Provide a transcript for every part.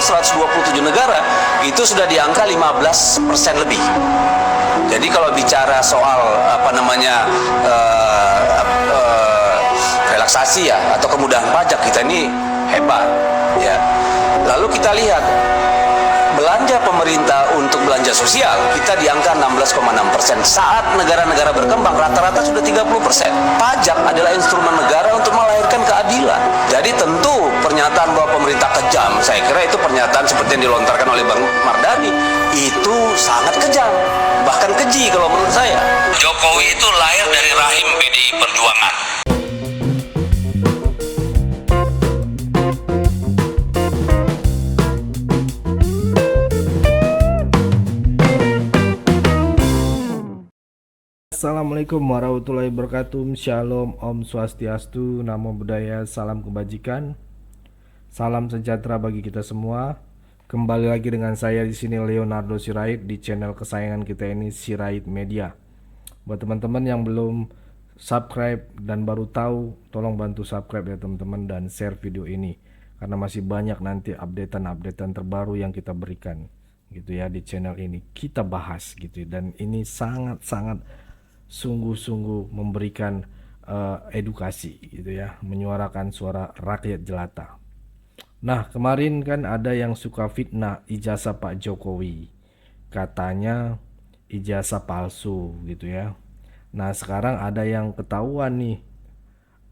127 negara itu sudah di angka 15% lebih. Jadi kalau bicara soal relaksasi ya atau kemudahan pajak, kita ini hebat ya. Lalu kita lihat belanja pemerintah untuk belanja sosial kita di angka 16,6%. Saat negara-negara berkembang rata-rata sudah 30%. Pajak adalah instrumen negara untuk melahirkan keadilan. Jadi tentu pernyataan bahwa pemerintah kejam, saya kira itu pernyataan seperti yang dilontarkan oleh Bang Mardhani, itu sangat kejam, bahkan keji kalau menurut saya. Jokowi itu lahir dari rahim PDI Perjuangan. Assalamualaikum warahmatullahi wabarakatuh. Shalom, Om Swastiastu, Namo Buddhaya, salam kebajikan, salam sejahtera bagi kita semua. Kembali lagi dengan saya di sini Leonardo Sirait di channel kesayangan kita ini, Sirait Media. Buat teman-teman yang belum subscribe dan baru tahu, tolong bantu subscribe ya teman-teman, dan share video ini karena masih banyak nanti updatean terbaru yang kita berikan gitu ya di channel ini. Kita bahas gitu, dan ini sangat-sangat sungguh-sungguh memberikan edukasi gitu ya, menyuarakan suara rakyat jelata. Nah, kemarin kan ada yang suka fitnah ijazah Pak Jokowi, katanya ijazah palsu gitu ya. Nah, sekarang ada yang ketahuan nih,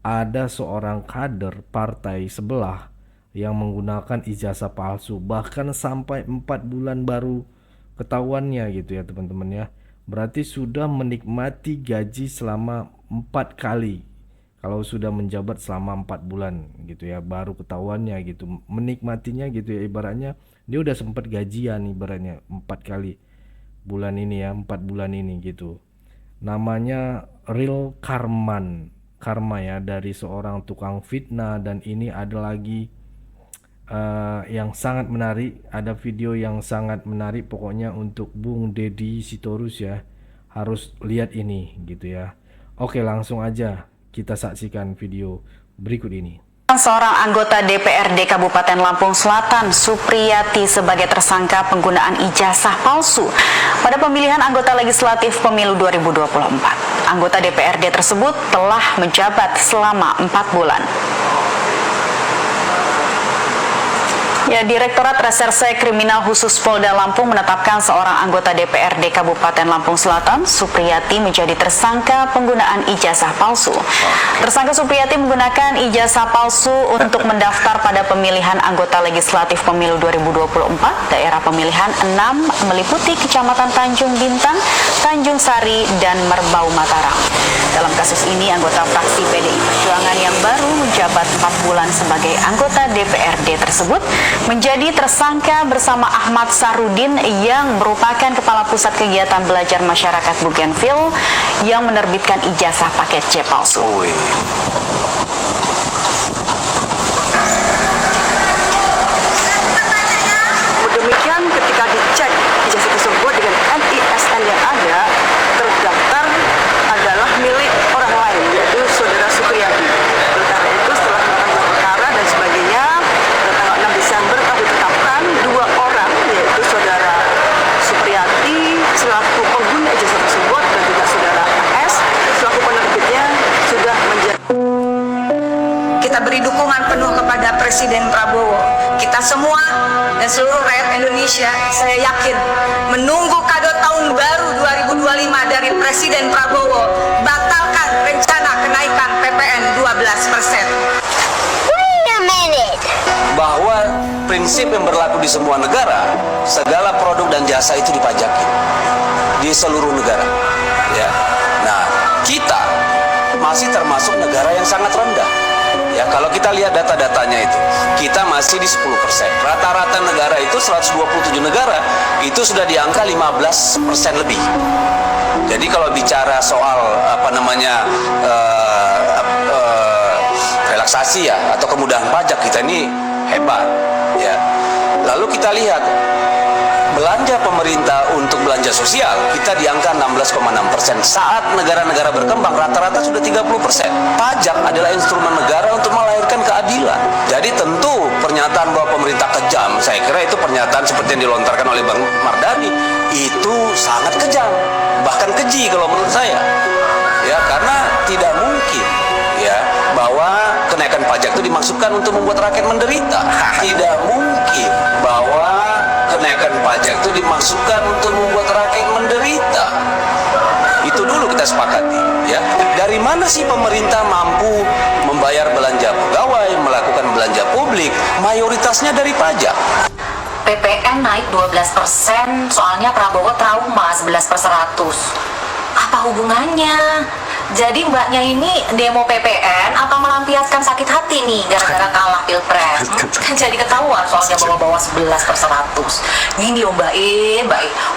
ada seorang kader partai sebelah yang menggunakan ijazah palsu, bahkan sampai 4 bulan baru ketahuannya gitu ya teman-teman ya. Berarti sudah menikmati gaji selama 4 kali. Kalau sudah menjabat selama 4 bulan gitu ya, baru ketahuannya gitu, menikmatinya gitu ya. Ibaratnya dia udah sempat gajian ibaratnya 4 kali bulan ini ya, 4 bulan ini gitu. Namanya Real Karma ya, dari seorang tukang fitnah. Dan ini ada lagi yang sangat menarik, ada video yang sangat menarik pokoknya untuk Bung Deddy Sitorus ya, harus lihat ini gitu ya. Oke, langsung aja kita saksikan video berikut ini. Seorang anggota DPRD Kabupaten Lampung Selatan, Supriyati, sebagai tersangka penggunaan ijazah palsu pada pemilihan anggota legislatif pemilu 2024. Anggota DPRD tersebut telah menjabat selama 4 bulan. Ya, Direktorat Reserse Kriminal Khusus Polda Lampung menetapkan seorang anggota DPRD Kabupaten Lampung Selatan, Supriyati, menjadi tersangka penggunaan ijazah palsu. Tersangka Supriyati menggunakan ijazah palsu untuk mendaftar pada pemilihan anggota legislatif pemilu 2024, daerah pemilihan 6 meliputi Kecamatan Tanjung Bintang, Tanjung Sari, dan Merbau Mataram. Dalam kasus ini, anggota fraksi PDI Perjuangan yang baru menjabat 4 bulan sebagai anggota DPRD tersebut menjadi tersangka bersama Ahmad Sarudin yang merupakan Kepala Pusat Kegiatan Belajar Masyarakat Bougainville yang menerbitkan ijazah paket C palsu. Demikian ketika dicek ijazah tersebut dengan NISN yang ada, terdaftar adalah milik orang lain, yaitu saudara Supriyati. Oleh karena itu, setelah melakukan perkara dan sebagainya, pada tanggal 6 Desember telah ditetapkan 2 orang, yaitu saudara Supriyati selaku pengguna ijazah tersebut dan juga saudara AS selaku penerbitnya sudah menjadi. Kita beri dukungan penuh kepada Presiden Prabowo. Kita semua dan seluruh rakyat Indonesia, saya yakin, menunggu kado tahun baru 2025 dari Presiden Prabowo. Batalkan rencana kenaikan PPN 12%. Wait a minute. Bahwa prinsip yang berlaku di semua negara, segala produk dan jasa itu dipajaki di seluruh negara ya. Nah, kita masih termasuk negara yang sangat rendah ya. Kalau kita lihat data-datanya itu, kita masih di 10%. Rata-rata negara itu 127 negara itu sudah di angka 15% lebih. Jadi kalau bicara soal relaksasi ya atau kemudahan pajak, kita ini hebat ya. Lalu kita lihat belanja pemerintah untuk belanja belanja sosial, kita di angka 16,6%. Saat negara-negara berkembang rata-rata sudah 30%. Pajak adalah instrumen negara untuk melahirkan keadilan. Jadi tentu pernyataan bahwa pemerintah kejam, saya kira itu pernyataan seperti yang dilontarkan oleh Bang Mardhani, itu sangat kejam, bahkan keji kalau menurut saya. Ya, karena tidak mungkin ya bahwa kenaikan pajak itu dimaksudkan untuk membuat rakyat menderita. Tidak mungkin bahwa kenaikan pajak itu dimaksudkan untuk membuat rakyat menderita. Itu dulu kita sepakati, ya. Dari mana sih pemerintah mampu membayar belanja pegawai, melakukan belanja publik? Mayoritasnya dari pajak. PPN naik 12%, soalnya Prabowo trauma 11/100. Apa hubungannya? Jadi mbaknya ini demo PPN apa melampiaskan sakit hati nih gara-gara kalah pilpres? Kan jadi ketahuan soalnya bawa-bawa 11/100. Gini loh Mbak E,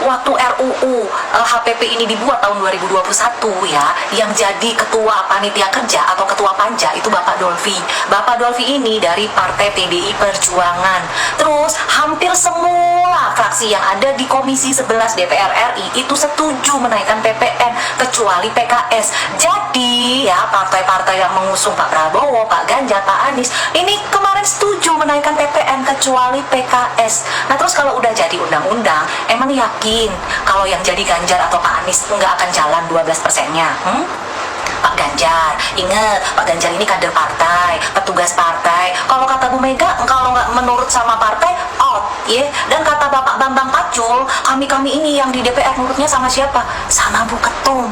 waktu RUU HPP ini dibuat tahun 2021 ya, yang jadi ketua panitia kerja atau ketua panja itu Bapak Dolfi. Bapak Dolfi ini dari Partai PDI Perjuangan. Terus hampir semua fraksi yang ada di Komisi 11 DPR RI itu setuju menaikkan PPN kecuali PKS. Jadi ya partai-partai yang mengusung Pak Prabowo, Pak Ganjar, Pak Anies ini kemarin setuju menaikkan PPN kecuali PKS. Nah terus kalau udah jadi undang-undang, emang yakin kalau yang jadi Ganjar atau Pak Anies nggak akan jalan 12%-nya? Pak Ganjar, ingat Pak Ganjar ini kader partai, petugas partai. Kalau kata Bu Mega, kalau nggak menurut sama partai, out, ya. Dan kata Bapak Bambang Pacul, kami ini yang di DPR menurutnya sama siapa? Sama Bu Ketum.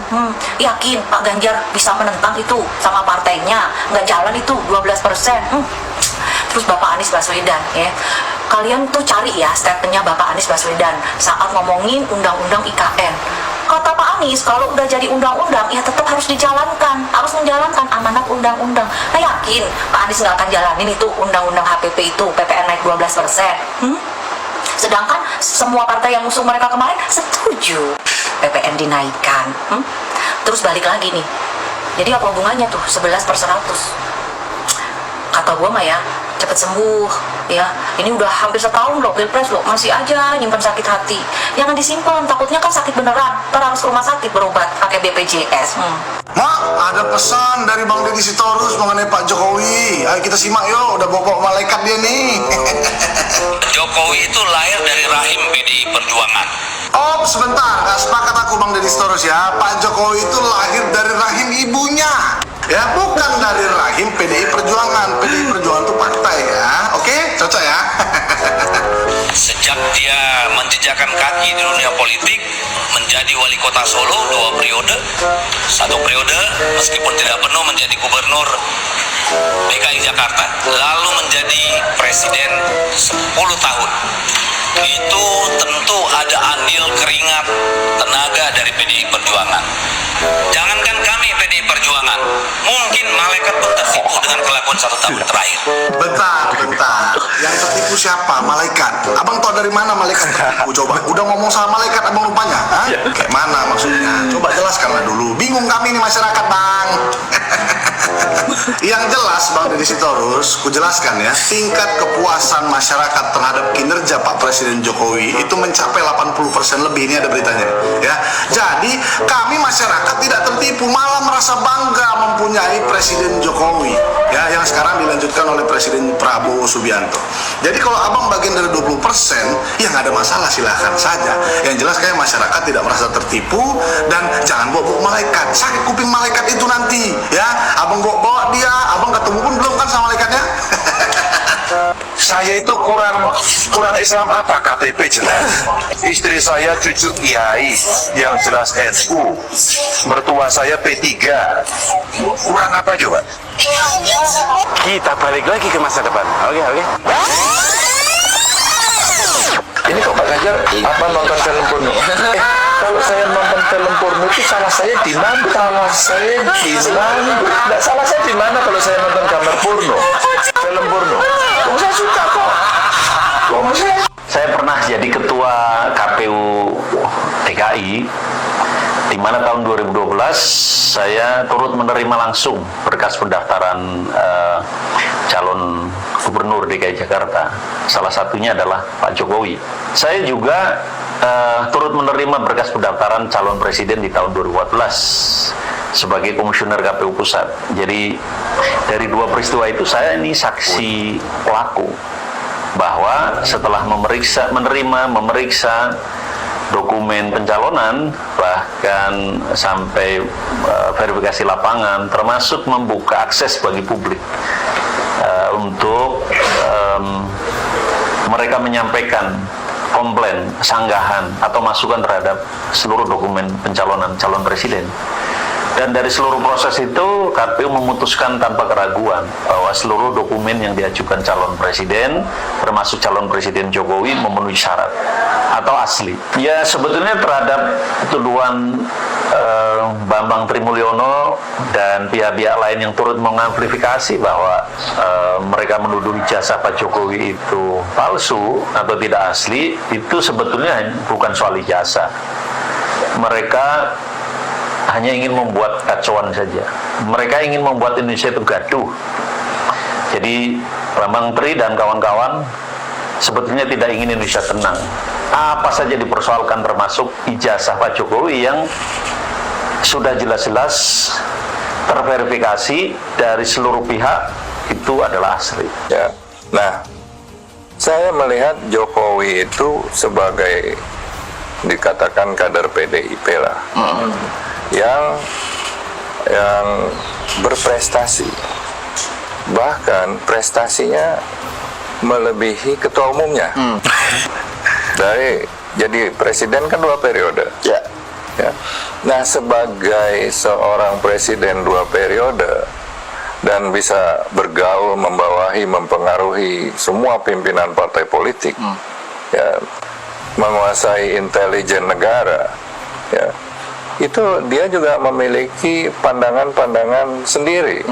Yakin Pak Ganjar bisa menentang itu sama partainya, nggak jalan itu 12%. Terus Bapak Anies Baswedan, ya. Kalian tuh cari ya statementnya Bapak Anies Baswedan saat ngomongin undang-undang IKN. Kata Pak Anies, kalau udah jadi undang-undang, ya tetap harus dijalankan, harus menjalankan amanat undang-undang. Nah yakin Pak Anies nggak akan jalanin itu undang-undang HPP itu, PPN naik 12%. Sedangkan semua partai yang musuh mereka kemarin setuju PPN dinaikkan. Terus balik lagi nih, jadi apa hubungannya tuh 11/100? Kata gue mah ya, cepet sembuh ya. Ini udah hampir setahun loh pilpres loh, masih aja nyimpen sakit hati. Jangan disimpan, takutnya kan sakit beneran, ntar harus ke rumah sakit berobat pakai BPJS. Mak, ada pesan dari Bang Deddy Sitorus mengenai Pak Jokowi. Ayo kita simak yuk, udah bawa malaikat dia nih. Jokowi itu lahir dari rahim PDI Perjuangan. Oh, sebentar, nggak sepakat aku Bang Deddy Sitorus ya. Pak Jokowi itu lahir dari rahim ibunya. Ya, bukan dari rahim PDI Perjuangan. PDI Perjuangan itu partai ya. Oke, cocok ya. Sejak dia menjejakkan kaki di dunia politik, menjadi wali kota Solo 2 periode, 1 periode meskipun tidak penuh menjadi gubernur DKI Jakarta, lalu menjadi presiden 10 tahun. Itu tentu ada andil keringat tenaga dari PDI Perjuangan. Jangankan kami PDI Perjuangan, mungkin malaikat pun tertipu dengan kelakuan 1 tahun terakhir. Bentar. Yang tertipu siapa? Malaikat. Abang tahu dari mana malaikat tertipu? Coba. Udah ngomong sama malaikat abang rupanya? Hah? Kayak mana maksudnya? Coba jelaskanlah dulu. Bingung kami nih masyarakat, Bang. Yang jelas Bang Deddy Sitorus, ku jelaskan ya, tingkat kepuasan masyarakat terhadap kinerja Pak Presiden Jokowi itu mencapai 80% lebih. Ini ada beritanya ya. Jadi kami masyarakat tidak tertipu, malah merasa bangga mempunyai Presiden Jokowi ya, yang sekarang dilanjutkan oleh Presiden Prabowo Subianto. Jadi kalau abang bagian dari 20%, ya nggak ada masalah, silahkan saja. Yang jelas kayak masyarakat tidak merasa tertipu, dan jangan bawa malaikat, sakit kuping malaikat itu nanti ya. Abang bawa dia, abang ketemu pun belum kan sama malaikatnya. Saya itu kurang Islam apa? KTP jelas. Istri saya cucu kiai yang jelas NU. Mertua saya P3. Kurang apa coba? Kita balik lagi ke masa depan. Oke. Ini kok Pak Ganjar apa nonton film porno? Kalau saya nonton film porno itu salah saya di mana? Nggak salah saya di mana kalau saya nonton gambar porno, film porno? Saya suka kok. Saya pernah jadi ketua KPU DKI, di mana tahun 2012 saya turut menerima langsung berkas pendaftaran calon gubernur DKI Jakarta. Salah satunya adalah Pak Jokowi. Saya juga turut menerima berkas pendaftaran calon presiden di tahun 2014 sebagai komisioner KPU Pusat. Jadi dari dua peristiwa itu saya ini saksi pelaku bahwa setelah memeriksa dokumen pencalonan, bahkan sampai verifikasi lapangan, termasuk membuka akses bagi publik untuk mereka menyampaikan komplain, sanggahan, atau masukan terhadap seluruh dokumen pencalonan calon presiden. Dan dari seluruh proses itu, KPU memutuskan tanpa keraguan bahwa seluruh dokumen yang diajukan calon presiden, termasuk calon presiden Jokowi, memenuhi syarat atau asli. Ya, sebetulnya terhadap tuduhan Bambang Trimulyono dan pihak-pihak lain yang turut mengamplifikasi bahwa mereka menuduh ijazah Pak Jokowi itu palsu atau tidak asli, itu sebetulnya bukan soal ijazah. Mereka hanya ingin membuat kacauan saja. Mereka ingin membuat Indonesia itu gaduh. Jadi Bambang Tri dan kawan-kawan sebetulnya tidak ingin Indonesia tenang. Apa saja dipersoalkan, termasuk ijazah Pak Jokowi yang sudah jelas-jelas terverifikasi dari seluruh pihak itu adalah asli. Ya. Nah, saya melihat Jokowi itu sebagai dikatakan kader PDIP lah. Yang berprestasi, bahkan prestasinya melebihi ketua umumnya. Dari jadi presiden kan 2 periode. Ya. Nah, sebagai seorang presiden 2 periode dan bisa bergaul, membawahi, mempengaruhi semua pimpinan partai politik, ya, menguasai intelijen negara, ya. Itu dia juga memiliki pandangan-pandangan sendiri,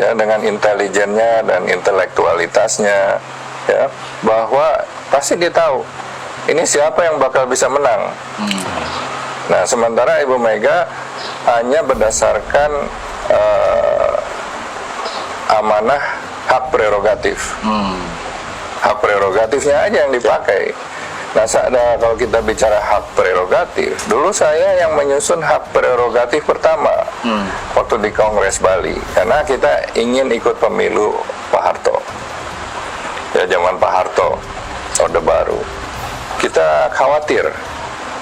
ya, dengan intelijennya dan intelektualitasnya, ya, bahwa pasti dia tahu ini siapa yang bakal bisa menang. Nah, sementara Ibu Mega hanya berdasarkan amanah hak prerogatif, hak prerogatifnya aja yang dipakai. Nah, kalau kita bicara hak prerogatif, dulu saya yang menyusun hak prerogatif pertama waktu di Kongres Bali, karena kita ingin ikut pemilu Pak Harto. Ya, zaman Pak Harto, Orde Baru. Kita khawatir,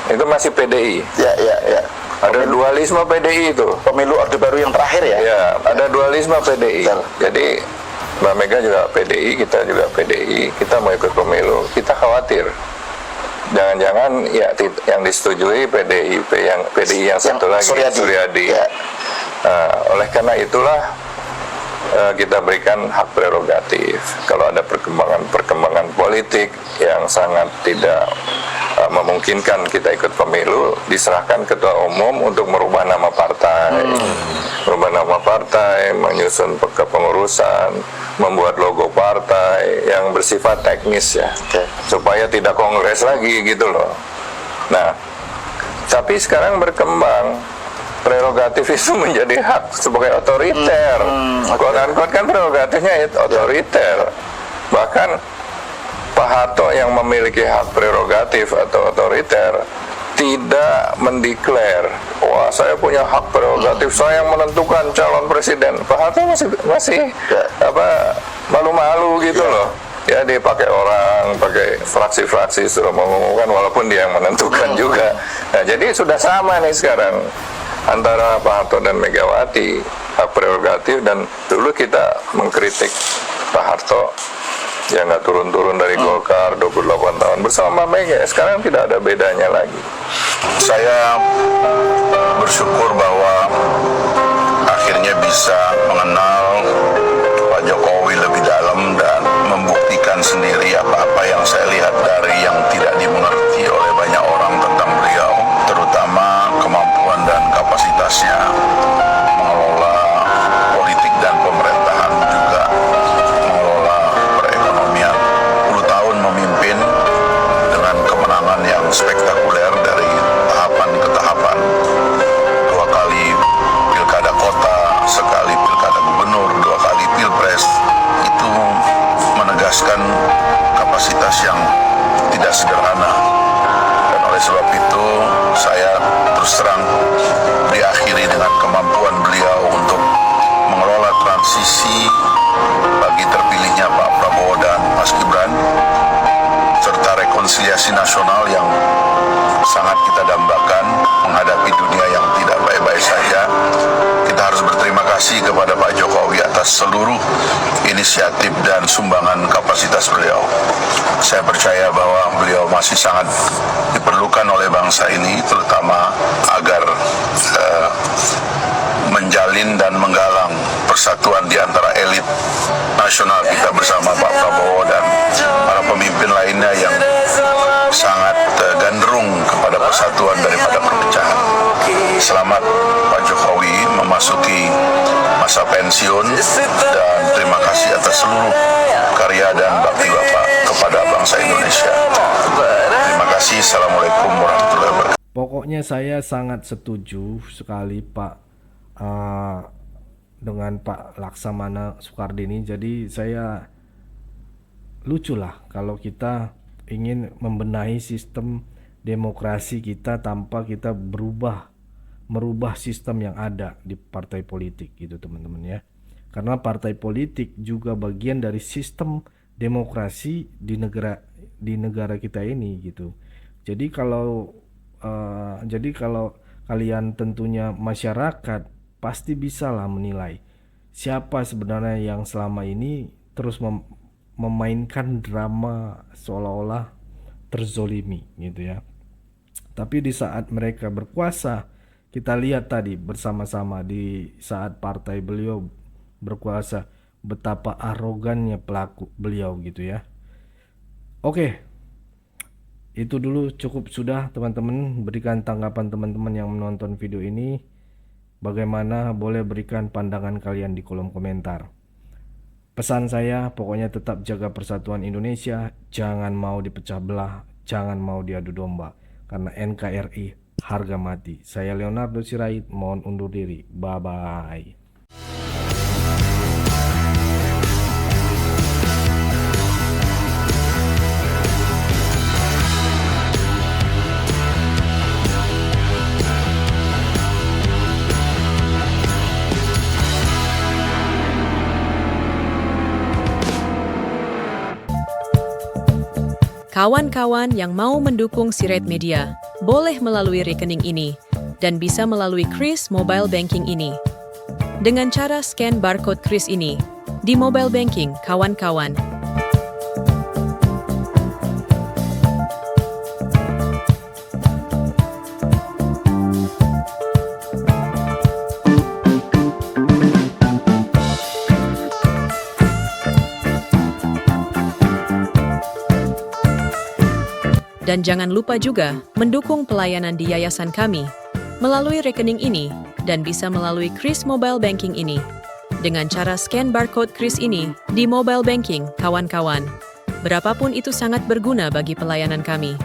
itu masih PDI. Ya. Ada dualisme PDI itu. Pemilu Orde Baru yang terakhir ya? Ya, ada dualisme PDI. Jadi Mbak Mega juga PDI, kita juga PDI, kita mau ikut pemilu, kita khawatir. Jangan-jangan ya yang disetujui PDI yang satu lagi, Suryadi. Ya. Oleh karena itulah kita berikan hak prerogatif. Kalau ada perkembangan politik yang sangat tidak memungkinkan kita ikut pemilu, diserahkan ketua umum untuk merubah nama partai, menyusun kepengurusan, membuat logo partai yang bersifat teknis, ya, supaya tidak kongres lagi gitu loh. Nah, tapi sekarang berkembang prerogatif itu menjadi hak sebagai otoriter. Quote-unquote kan prerogatifnya itu otoriter. Bahkan Pak Harto yang memiliki hak prerogatif atau otoriter tidak mendeklar, wah saya punya hak prerogatif, saya yang menentukan calon presiden. Pak Harto masih malu-malu gitu loh. Ya, dia pakai orang, pakai fraksi-fraksi suruh mengumumkan, walaupun dia yang menentukan juga. Nah, jadi sudah sama nih sekarang antara Pak Harto dan Megawati, hak prerogatif. Dan dulu kita mengkritik Pak Harto, ya nggak turun-turun dari Golkar 28 tahun bersama Mbak Mega. Sekarang tidak ada bedanya lagi. Saya bersyukur bahwa akhirnya bisa mengenal Pak Jokowi lebih dalam dan membuktikan sendiri apa-apa yang saya lihat dari yang tidak dimengerti oleh banyak orang tentang beliau, terutama kemampuan dan kapasitasnya mengelola politik dan pemerintahan, juga mengelola perekonomian. 10 tahun memimpin dengan kemenangan yang spektakuler dari tahapan ke tahapan. 2 kali pilkada kota, sekali pilkada gubernur, 2 kali pilpres. Itu menegaskan kapasitas yang tidak sederhana terus terang diakhiri dengan kemampuan beliau untuk mengelola transisi bagi terpilihnya Pak Prabowo dan Mas Gibran, serta rekonsiliasi nasional yang sangat kita dambakan menghadapi dunia yang tidak baik-baik saja. Kita harus berterima kasih kepada Pak Jokowi atas seluruh inisiatif dan sumbangan kapasitas beliau. Saya percaya bahwa beliau masih sangat diperlukan oleh bangsa ini, terutama agar menjalin dan menggalang persatuan di antara elit nasional kita bersama Pak Prabowo dan para pemimpin lainnya yang sangat gandrung kepada persatuan daripada perpecahan. Selamat Pak Jokowi memasuki masa pensiun dan terima kasih atas seluruh karya dan bakti Bapak kepada bangsa Indonesia. Terima kasih. Assalamualaikum warahmatullahi wabarakatuh. Pokoknya saya sangat setuju sekali dengan Pak Laksamana Soekardi ini. Jadi saya lucu lah kalau kita ingin membenahi sistem demokrasi kita tanpa kita merubah sistem yang ada di partai politik gitu teman-teman ya. Karena partai politik juga bagian dari sistem demokrasi di negara kita ini gitu. Jadi kalau kalian tentunya masyarakat pasti bisalah menilai siapa sebenarnya yang selama ini terus memainkan drama seolah-olah terzolimi gitu ya. Tapi di saat mereka berkuasa, kita lihat tadi bersama-sama di saat partai beliau berkuasa betapa arogannya pelaku beliau gitu ya. Oke, itu dulu cukup sudah teman-teman. Berikan tanggapan teman-teman yang menonton video ini. Bagaimana, boleh berikan pandangan kalian di kolom komentar. Pesan saya pokoknya tetap jaga persatuan Indonesia, jangan mau dipecah belah, jangan mau diadu domba, karena NKRI harga mati. Saya Leonardo Sirait, mohon undur diri. Bye-bye. Kawan-kawan yang mau mendukung Sirait Media, boleh melalui rekening ini dan bisa melalui Kris Mobile Banking ini. Dengan cara scan barcode Kris ini di mobile banking kawan-kawan. Dan jangan lupa juga mendukung pelayanan di yayasan kami melalui rekening ini dan bisa melalui Kris Mobile Banking ini dengan cara scan barcode Kris ini di mobile banking kawan-kawan. Berapapun itu sangat berguna bagi pelayanan kami.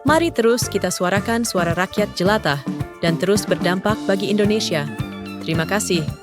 Mari terus kita suarakan suara rakyat jelata dan terus berdampak bagi Indonesia. Terima kasih.